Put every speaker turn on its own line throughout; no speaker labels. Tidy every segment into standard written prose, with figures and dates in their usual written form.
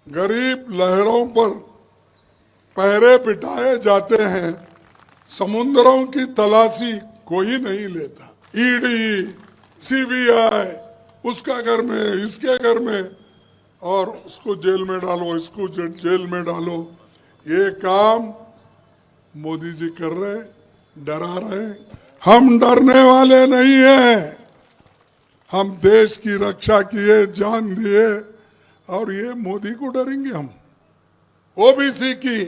गरीब लहरों पर पहरे बिठाए जाते हैं, समुद्रों की तलाशी कोई नहीं लेता। ईडी, सीबीआई, उसका घर में, इसके घर में, और उसको जेल में डालो, इसको जेल में डालो। ये काम मोदी जी कर रहे, डरा रहे। हम डरने वाले नहीं हैं। हम देश की रक्षा किए, जान दिए, और ये मोदी को डरेंगे हम? ओबीसी की,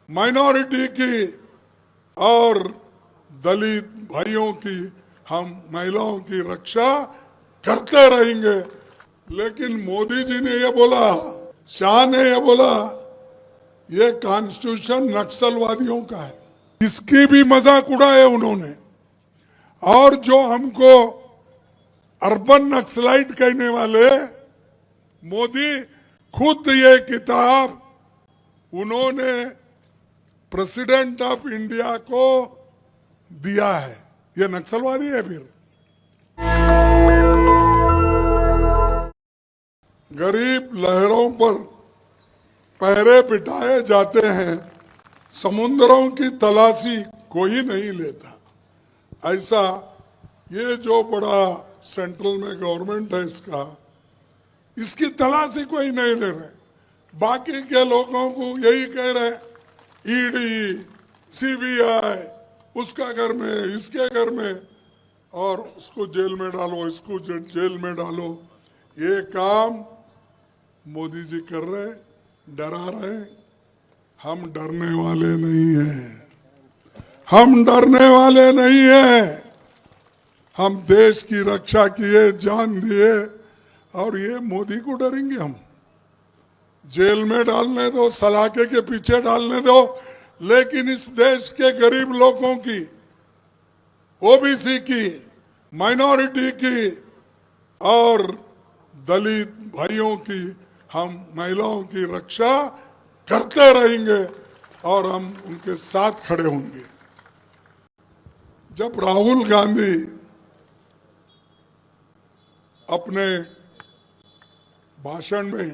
माइनॉरिटी की और दलित भाइयों की, हम महिलाओं की रक्षा करते रहेंगे। लेकिन मोदी जी ने ये बोला, शाह ने ये बोला, ये कॉन्स्टिट्यूशन नक्सलवादियों का है। इसकी भी मजाक उड़ाए उन्होंने। और जो हमको अर्बन नक्सलाइट कहने वाले, मोदी खुद ये किताब उन्होंने प्रेसिडेंट ऑफ इंडिया को दिया है। ये नक्सलवादी है फिर? गरीब लहरों पर पहरे बिठाए जाते हैं, समुद्रों की तलाशी कोई नहीं लेता। ऐसा ये जो बड़ा सेंट्रल में गवर्नमेंट है, इसकी तलाशी कोई नहीं ले रहे। बाकी के लोगों को यही कह रहे, ईडी, सीबीआई, उसका घर में, इसके घर में, और उसको जेल में डालो, इसको जेल में डालो। ये काम मोदी जी कर रहे, डरा रहे। हम डरने वाले नहीं हैं। हम डरने वाले नहीं हैं। हम देश की रक्षा किए, जान दिए, और ये मोदी को डरेंगे हम? जेल में डालने दो, सलाखे के पीछे डालने दो, लेकिन इस देश के गरीब लोगों की, ओबीसी की, माइनॉरिटी की और दलित भाइयों की, हम महिलाओं की रक्षा करते रहेंगे और हम उनके साथ खड़े होंगे। जब राहुल गांधी अपने भाषण में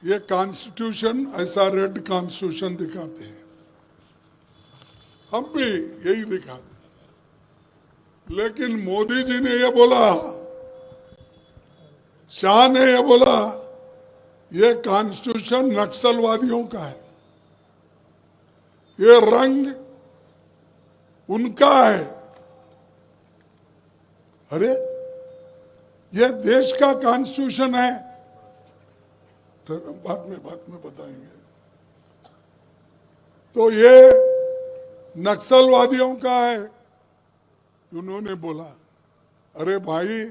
ये कॉन्स्टिट्यूशन, ऐसा रेड कॉन्स्टिट्यूशन दिखाते हैं, हम भी यही दिखाते हैं। लेकिन मोदी जी ने ये बोला, शाह ने ये बोला, ये कॉन्स्टिट्यूशन नक्सलवादियों का है। ये रंग उनका है। अरे ये देश का कॉन्स्टिट्यूशन है, तो बाद में बताएंगे। तो ये नक्सलवादियों का है, उन्होंने बोला। अरे भाई,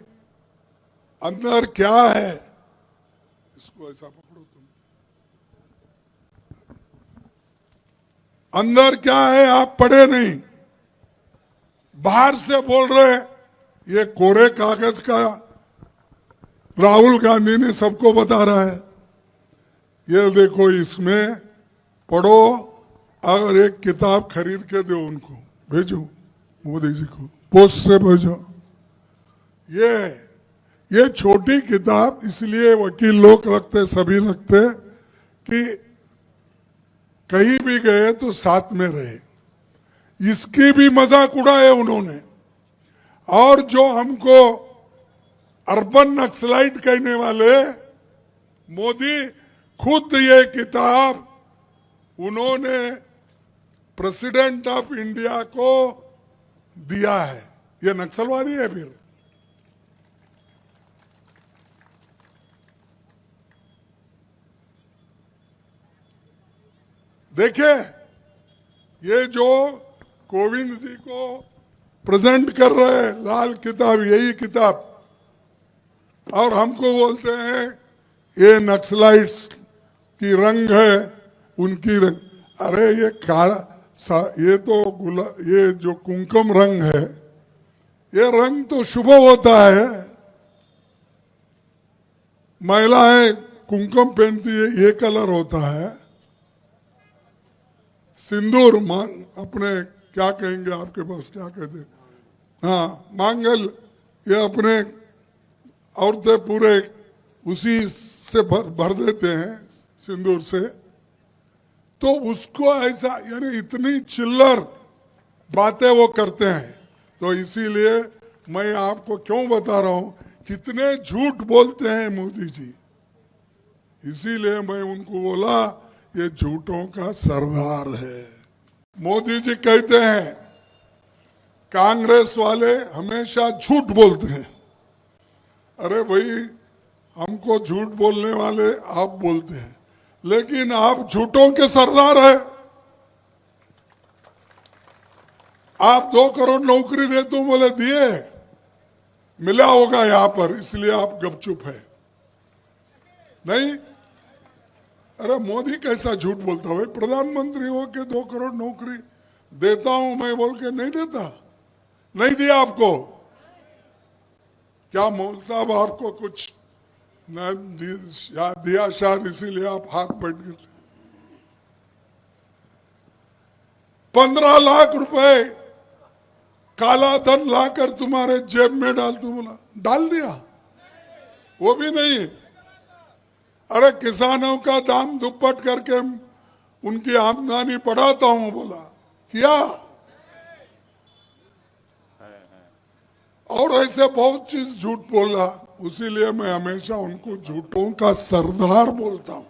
अंदर क्या है, इसको ऐसा पकड़ो तुम। अंदर क्या है आप पढ़े नहीं, बाहर से बोल रहे। ये कोरे कागज का राहुल गांधी ने सबको बता रहा है। ये देखो, इसमें पढ़ो, अगर एक किताब खरीद के दो उनको, भेजो मोदी जी को, पोस्ट से भेजो। ये छोटी किताब इसलिए वकील लोग रखते, सभी रखते, कि कहीं भी गए तो साथ में रहे। इसकी भी मजाक उड़ाए उन्होंने। और जो हमको अर्बन नक्सलाइट कहने वाले, मोदी खुद ये किताब उन्होंने प्रेसिडेंट ऑफ इंडिया को दिया है। ये नक्सलवादी है फिर? देखिए, ये जो कोविंद जी को प्रेजेंट कर रहे हैं, लाल किताब, यही किताब, और हमको बोलते हैं ये नक्सलाइट्स की रंग है, उनकी रंग। अरे ये काला, ये तो ये जो कुमकुम रंग है, ये रंग तो शुभ होता है। महिलाएं कुमकुम पहनती है, ये कलर होता है। सिंदूर, अपने क्या कहेंगे, आपके पास क्या कहते हैं, हाँ, मांगल, ये अपने औरतें पूरे उसी से भर देते हैं सिंदूर से, तो उसको ऐसा यानी इतनी चिल्लर बातें वो करते हैं। तो इसीलिए मैं आपको क्यों बता रहा हूं कितने झूठ बोलते हैं मोदी जी, इसीलिए मैं उनको बोला ये झूठों का सरदार है। मोदी जी कहते हैं कांग्रेस वाले हमेशा झूठ बोलते हैं। अरे भाई, हमको झूठ बोलने वाले आप बोलते हैं, लेकिन आप झूठों के सरदार हैं। आप 2 करोड़ नौकरी दे तो बोले दिए, मिला होगा यहां पर, इसलिए आप गपचुप है नहीं। अरे मोदी कैसा झूठ बोलता है, प्रधानमंत्री हो के 2 करोड़ नौकरी देता हूं मैं बोल के नहीं देता, नहीं दिया आपको क्या? मौल साहब आपको कुछ न दिया शायद, इसीलिए आप हाथ बैठ गए। 15 लाख रुपए काला धन लाकर तुम्हारे जेब में डाल, तुम बोला डाल दिया, वो भी नहीं। अरे किसानों का दाम दुप्पट करके उनकी आमदनी बढ़ाता हूं बोला, किया। और ऐसे बहुत चीज झूठ बोला, उसीलिए मैं हमेशा उनको झूठों का सरदार बोलता हूं।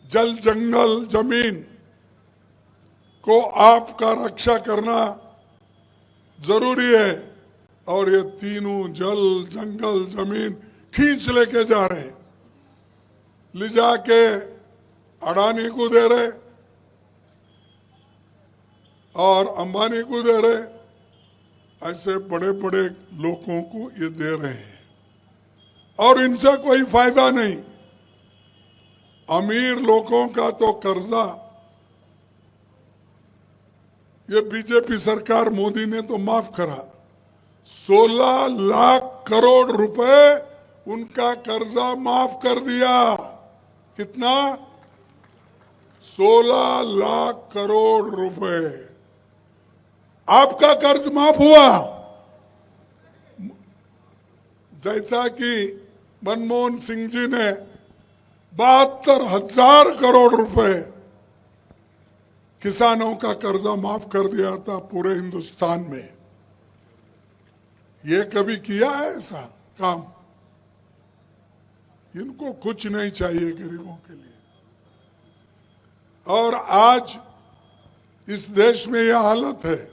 जल जंगल जमीन को आपका रक्षा करना जरूरी है, और ये तीनों जल जंगल जमीन खींच लेके जा रहे, ले जाके अडानी को दे रहे और अंबानी को दे रहे, ऐसे बड़े बड़े लोगों को ये दे रहे हैं और इनसे कोई फायदा नहीं। अमीर लोगों का तो कर्जा ये बीजेपी सरकार मोदी ने तो माफ करा, 16 लाख करोड़ रुपए उनका कर्जा माफ कर दिया। कितना? 16 लाख करोड़ रुपए आपका कर्ज माफ हुआ। जैसा कि मनमोहन सिंह जी ने 72,000 करोड़ रुपए किसानों का कर्जा माफ कर दिया था पूरे हिंदुस्तान में। ये कभी किया है ऐसा काम? इनको कुछ नहीं चाहिए गरीबों के लिए। और आज इस देश में यह हालत है,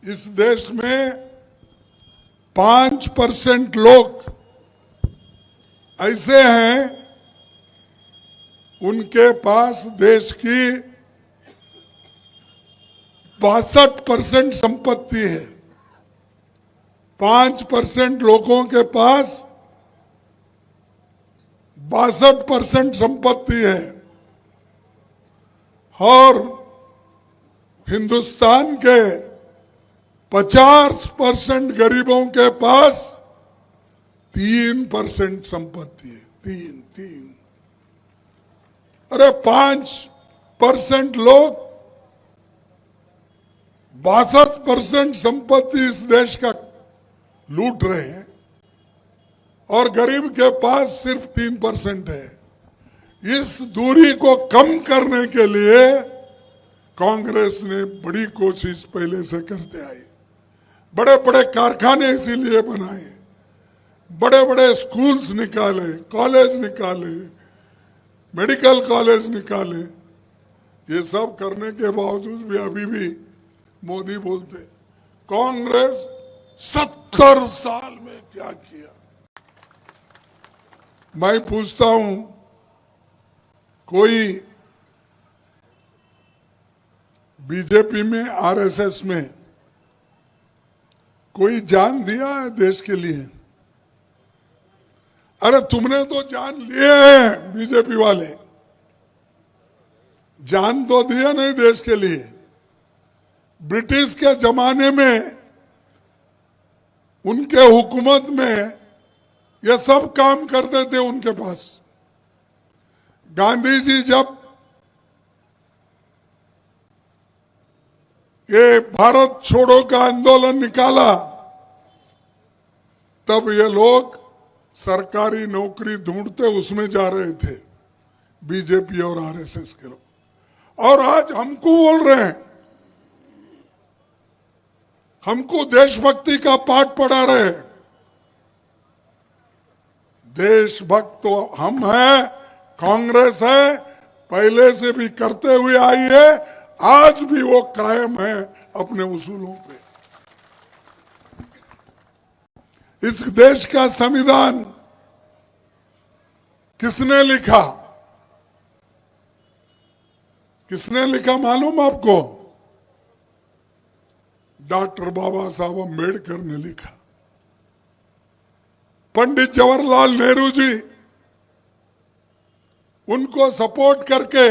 इस देश में 5% लोग ऐसे हैं उनके पास देश की 62% संपत्ति है। 5% लोगों के पास 62% संपत्ति है और हिंदुस्तान के 50% गरीबों के पास 3% संपत्ति है। 3। अरे 5% लोग 62% संपत्ति इस देश का लूट रहे हैं और गरीब के पास सिर्फ 3% है। इस दूरी को कम करने के लिए कांग्रेस ने बड़ी कोशिश पहले से करते आई। बड़े बड़े कारखाने इसीलिए बनाए, बड़े बड़े स्कूल्स निकाले, कॉलेज निकाले, मेडिकल कॉलेज निकाले। ये सब करने के बावजूद भी अभी भी मोदी बोलते कांग्रेस 70 साल में क्या किया। मैं पूछता हूं, कोई बीजेपी में, आरएसएस में कोई जान दिया है देश के लिए? अरे तुमने तो जान लिए हैं, बीजेपी वाले जान तो दिया नहीं देश के लिए। ब्रिटिश के जमाने में उनके हुकूमत में ये सब काम करते थे उनके पास। गांधी जी जब ये भारत छोड़ो का आंदोलन निकाला तब ये लोग सरकारी नौकरी ढूंढते उसमें जा रहे थे, बीजेपी और आरएसएस के लोग। और आज हमको बोल रहे हैं, हमको देशभक्ति का पाठ पढ़ा रहे हैं। देशभक्त तो हम हैं, कांग्रेस है, पहले से भी करते हुए आई है, आज भी वो कायम है अपने उसूलों पे। इस देश का संविधान किसने लिखा? किसने लिखा मालूम आपको? डॉक्टर बाबा साहब अम्बेडकर ने लिखा। पंडित जवाहरलाल नेहरू जी, उनको सपोर्ट करके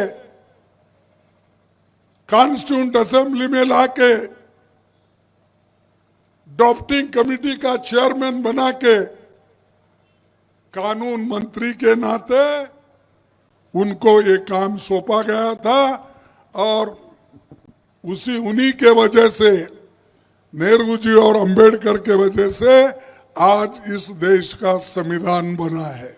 कॉन्स्टिट्यूंट असेंबली में लाके ड्राफ्टिंग कमेटी का चेयरमैन बना के कानून मंत्री के नाते उनको ये काम सौंपा गया था। और उन्हीं के वजह से, नेहरू जी और अंबेडकर के वजह से आज इस देश का संविधान बना है।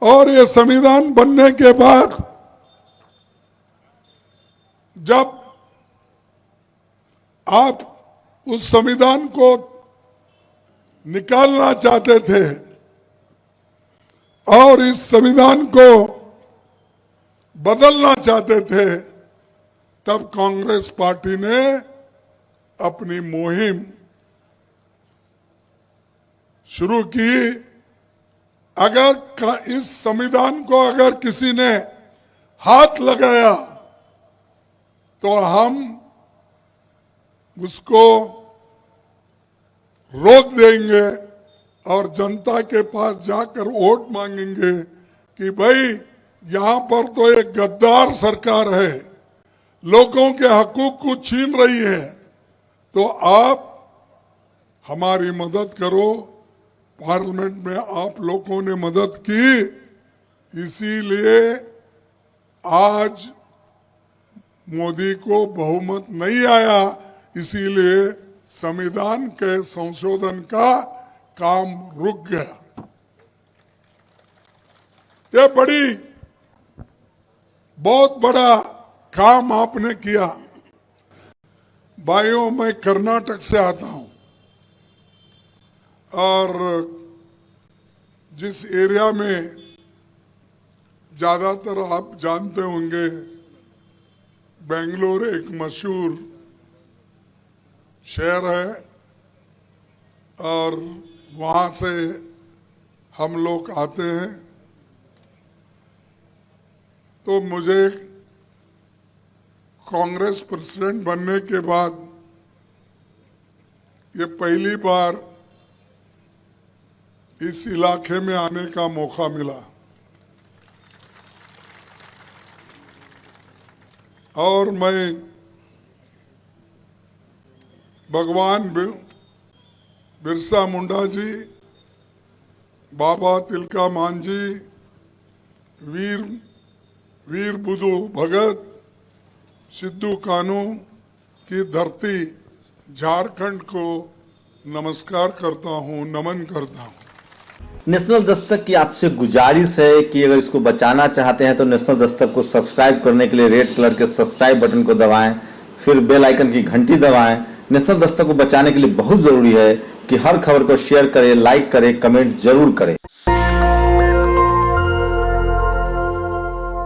और ये संविधान बनने के बाद जब आप उस संविधान को निकालना चाहते थे और इस संविधान को बदलना चाहते थे, तब कांग्रेस पार्टी ने अपनी मुहिम शुरू की। अगर इस संविधान को अगर किसी ने हाथ लगाया तो हम उसको रोक देंगे और जनता के पास जाकर वोट मांगेंगे कि भाई यहां पर तो एक गद्दार सरकार है, लोगों के हकूक को छीन रही है, तो आप हमारी मदद करो। पार्लियामेंट में आप लोगों ने मदद की, इसीलिए आज मोदी को बहुमत नहीं आया, इसीलिए संविधान के संशोधन का काम रुक गया। ये बहुत बड़ा काम आपने किया। भाइयों, मैं कर्नाटक से आता हूं और जिस एरिया में ज्यादातर आप जानते होंगे, बेंगलोर एक मशहूर शहर है और वहाँ से हम लोग आते हैं। तो मुझे कांग्रेस प्रेसिडेंट बनने के बाद ये पहली बार इस इलाके में आने का मौका मिला और मैं भगवान बिरसा मुंडा जी, बाबा तिलका मांझी, वीर बुद्धू भगत, सिद्धू कानू की धरती झारखंड को नमस्कार करता हूं, नमन करता हूं।
नेशनल दस्तक की आपसे गुजारिश है कि अगर इसको बचाना चाहते हैं तो नेशनल दस्तक को सब्सक्राइब करने के लिए रेड कलर के सब्सक्राइब बटन को दबाएं, फिर बेल आइकन की घंटी दबाएं। नेशनल दस्तक को बचाने के लिए बहुत जरूरी है कि हर खबर को शेयर करें, लाइक करें, कमेंट जरूर करें।